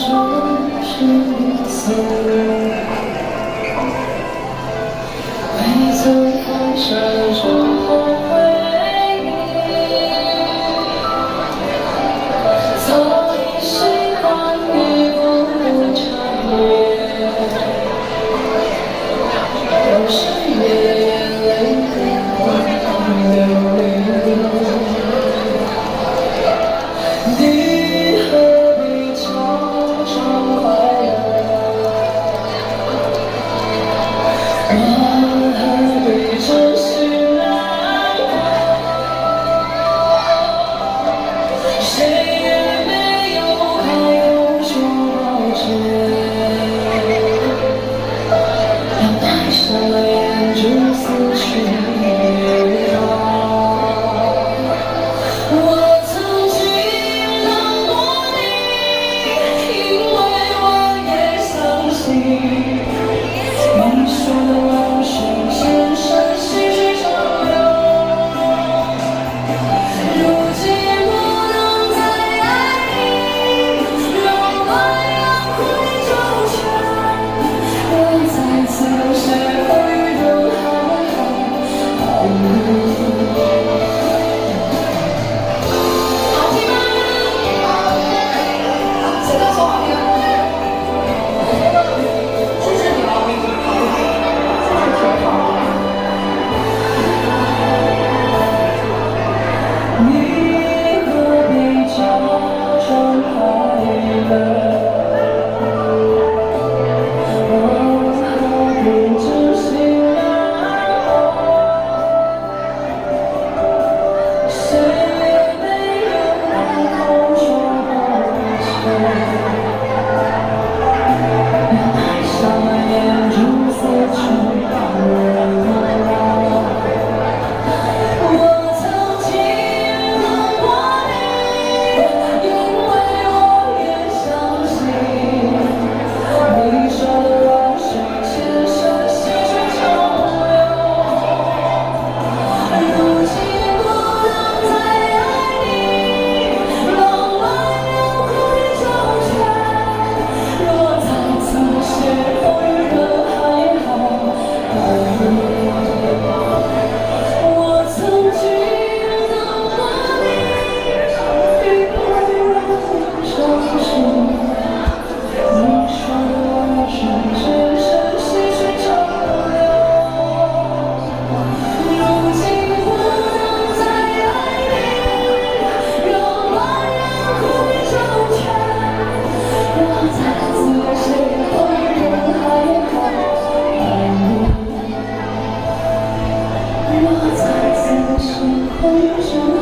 是一次，未曾放下这后回忆，早已习惯于不无差别，有时也眼泪会流离。你何必假装快乐？我何必真心难过？谁也没有开口说抱歉，当爱上了眼就死去一场。我曾经冷落你，因为我也相信你说的往事前生细水长流。如今不能再爱你，让暖阳回周全，我再次学会人海好运。你何必假装快乐？我何必真心难过？谁也没有开口说抱歉，当爱上了眼就死去人了。我曾经冷落你，因为我也相信你说的往事前生细水长流。如今不能再爱你，让暖阳回周全，若再次邂逅人海好运。我曾经冷落你，因为我相信你说的往事前生细水长流。如今不能再爱你，让暖阳回周全，我再次邂逅人海好运。我再次邂逅人